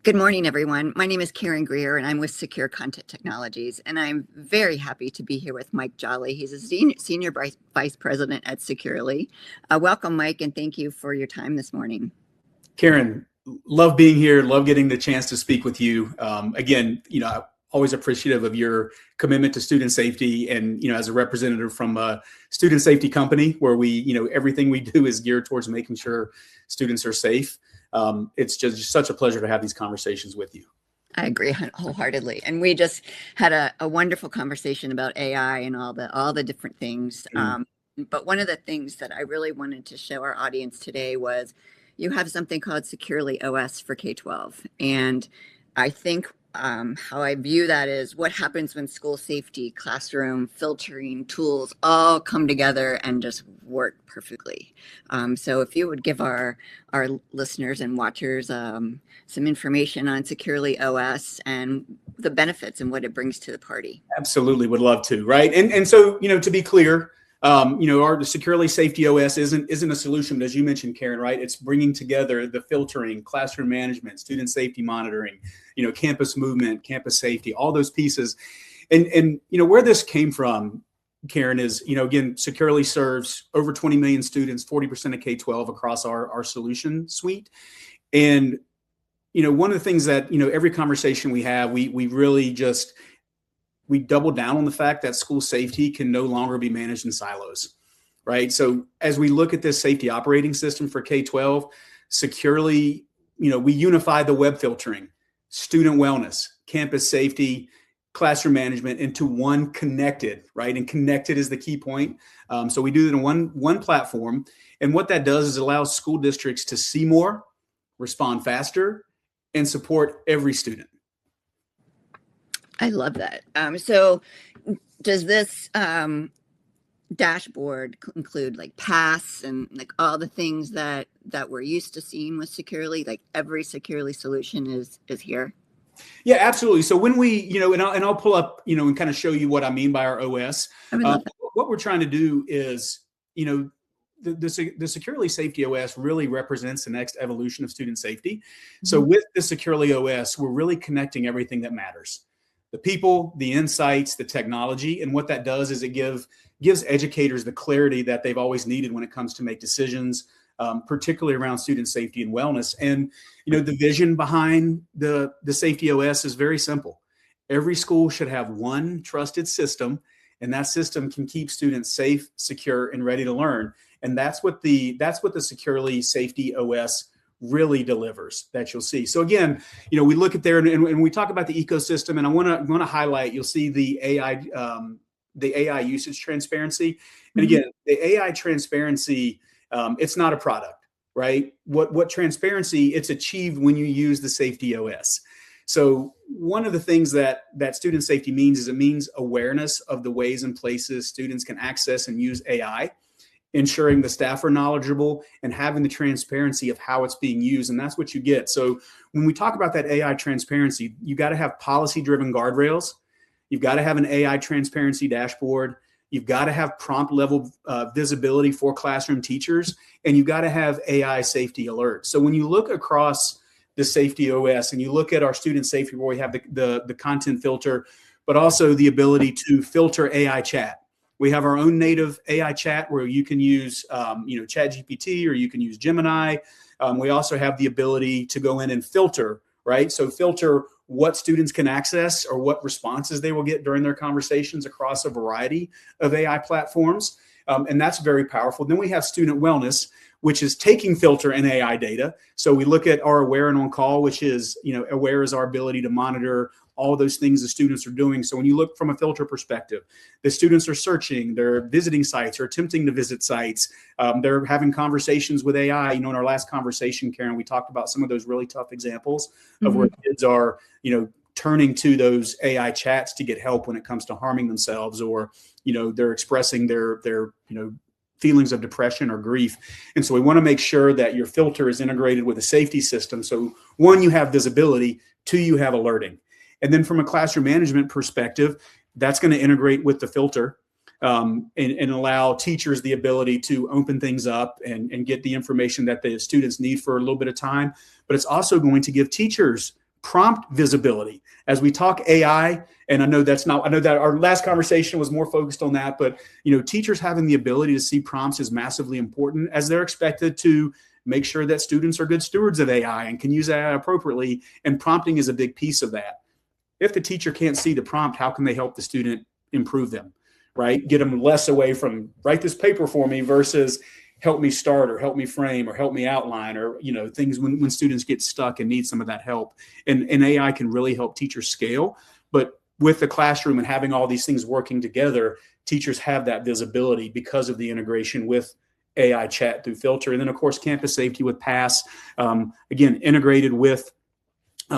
Good morning, everyone. My name is Karen Greer, and I'm with Secure Content Technologies, and I'm very happy to be here with Mike Jolley. He's a senior vice president at Securely. Welcome, Mike, and thank you for your time this morning. Karen, love being here. Love getting the chance to speak with you. Again, always appreciative of your commitment to student safety, and as a representative from a student safety company where we, everything we do is geared towards making sure students are safe. It's just such a pleasure to have these conversations with you. I agree wholeheartedly. And we just had a wonderful conversation about AI and all the different things. But one of the things that I really wanted to show our audience today was you have something called Securely OS for K-12. And I think how I view that is what happens when school safety, classroom, filtering, tools all come together and just work perfectly. So if you would give our listeners and watchers some information on Securely OS and the benefits and what it brings to the party. Absolutely, would love to, right? And so, to be clear, our Securely Safety OS isn't a solution, but as you mentioned, Karen, right? It's bringing together the filtering, classroom management, student safety monitoring, campus movement, campus safety, all those pieces. And where this came from, Karen, is, again, Securely serves over 20 million students, 40% of K-12 across our solution suite. And, one of the things that, every conversation we have, we really just we double down on the fact that school safety can no longer be managed in silos, right? So as we look at this safety operating system for K-12, Securely, we unify the web filtering, student wellness, campus safety, classroom management into one connected, right? And connected is the key point. So we do it in one platform. And what that does is allows school districts to see more, respond faster, and support every student. I love that. So does this dashboard include like paths and like all the things that we're used to seeing with Securely? Like every Securely solution is here? Yeah, absolutely. So when we, and I'll pull up, and kind of show you what I mean by our OS. What we're trying to do is, the Securely Safety OS really represents the next evolution of student safety. Mm-hmm. So with the Securely OS, we're really connecting everything that matters. The people, the insights, the technology. And what that does is it gives educators the clarity that they've always needed when it comes to make decisions, particularly around student safety and wellness. And, the vision behind the Safety OS is very simple. Every school should have one trusted system, and that system can keep students safe, secure, and ready to learn. And that's what the Securely Safety OS really delivers, that you'll see. So again, we look at there and we talk about the ecosystem, and I want to highlight, you'll see the AI usage transparency. And again, the AI transparency, it's not a product, right? What transparency, it's achieved when you use the Safety OS. So one of the things that student safety means is it means awareness of the ways and places students can access and use AI, ensuring the staff are knowledgeable and having the transparency of how it's being used. And that's what you get. So when we talk about that AI transparency, you got to have policy-driven guardrails. You've got to have an AI transparency dashboard. You've got to have prompt level visibility for classroom teachers, and you've got to have AI safety alerts. So when you look across the Safety OS and you look at our student safety, where we have the content filter, but also the ability to filter AI chat. We have our own native AI chat where you can use, ChatGPT, or you can use Gemini. We also have the ability to go in and filter, right? So filter what students can access or what responses they will get during their conversations across a variety of AI platforms. And that's very powerful. Then we have student wellness, which is taking filter and AI data. So we look at our Aware and On Call, which is, Aware is our ability to monitor all those things the students are doing. So when you look from a filter perspective, the students are searching, they're visiting sites or attempting to visit sites. They're having conversations with AI. In our last conversation, Karen, we talked about some of those really tough examples of where kids are, turning to those AI chats to get help when it comes to harming themselves, or, they're expressing their feelings of depression or grief. And so we want to make sure that your filter is integrated with a safety system. So one, you have visibility, two, you have alerting. And then from a classroom management perspective, that's going to integrate with the filter and allow teachers the ability to open things up and get the information that the students need for a little bit of time. But it's also going to give teachers prompt visibility. As we talk AI, and I know that our last conversation was more focused on that, but teachers having the ability to see prompts is massively important, as they're expected to make sure that students are good stewards of AI and can use AI appropriately. And prompting is a big piece of that. If the teacher can't see the prompt, how can they help the student improve them, right? Get them less away from write this paper for me versus help me start, or help me frame, or help me outline, or things when students get stuck and need some of that help. And AI can really help teachers scale. But with the classroom and having all these things working together, teachers have that visibility because of the integration with AI chat through Filter. And then, of course, campus safety with Pass, again, integrated with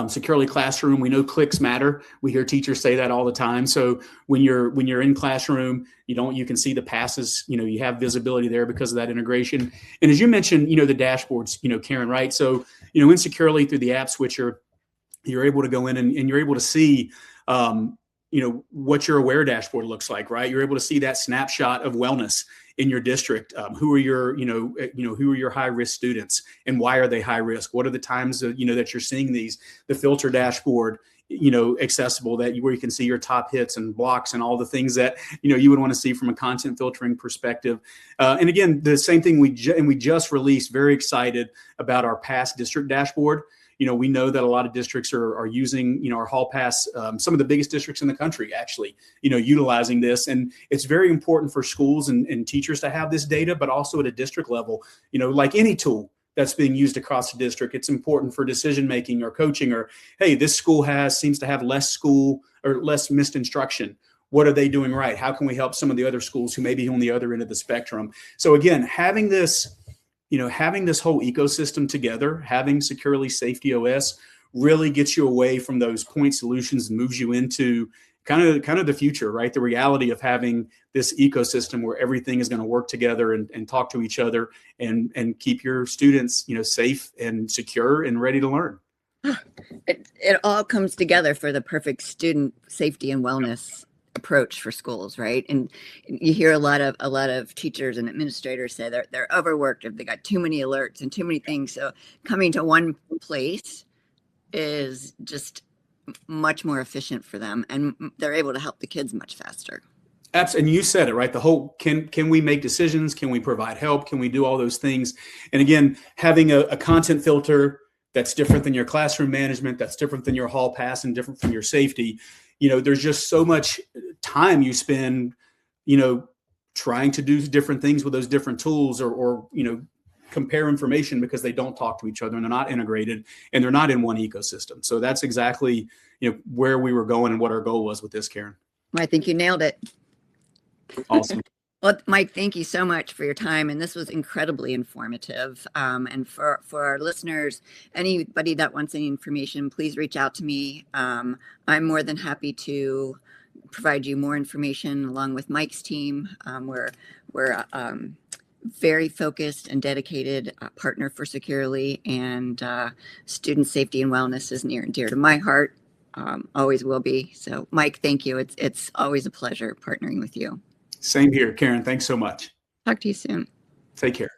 Securely Classroom. We know clicks matter. We hear teachers say that all the time. So when you're in classroom, you can see the passes, you have visibility there because of that integration. And as you mentioned, the dashboards, Karen, right? So, in Securely through the app switcher, you're able to go in and you're able to see, what your aware dashboard looks like, right? You're able to see that snapshot of wellness in your district. Who are your high risk students, and why are they high risk? What are the times that you're seeing these? The Filter dashboard, accessible, where you can see your top hits and blocks and all the things that you would want to see from a content filtering perspective. And again, the same thing we just released. Very excited about our past district dashboard. We know that a lot of districts are using, our Hall Pass, some of the biggest districts in the country, actually, utilizing this. And it's very important for schools and teachers to have this data, but also at a district level, like any tool that's being used across the district, it's important for decision-making or coaching, or, hey, this school seems to have less missed instruction. What are they doing right? How can we help some of the other schools who may be on the other end of the spectrum? So again, having this whole ecosystem together, having Securely Safety OS really gets you away from those point solutions and moves you into kind of the future, right? The reality of having this ecosystem where everything is going to work together and talk to each other and keep your students, safe and secure and ready to learn. It all comes together for the perfect student safety and wellness approach for schools, right? And you hear a lot of teachers and administrators say they're overworked, if they got too many alerts and too many things. So coming to one place is just much more efficient for them, and they're able to help the kids much faster. And you said it, right? The whole, can we make decisions? Can we provide help? Can we do all those things? And again, having a content filter that's different than your classroom management, that's different than your Hall Pass, and different from your safety. There's just so much time you spend, trying to do different things with those different tools, or compare information, because they don't talk to each other and they're not integrated and they're not in one ecosystem. So that's exactly, where we were going and what our goal was with this, Karen. I think you nailed it. Awesome. Well, Mike, thank you so much for your time. And this was incredibly informative. And for our listeners, anybody that wants any information, please reach out to me. I'm more than happy to provide you more information along with Mike's team. We're very focused and dedicated partner for Securely, and student safety and wellness is near and dear to my heart. Always will be. So, Mike, thank you. It's always a pleasure partnering with you. Same here, Karen. Thanks so much. Talk to you soon. Take care.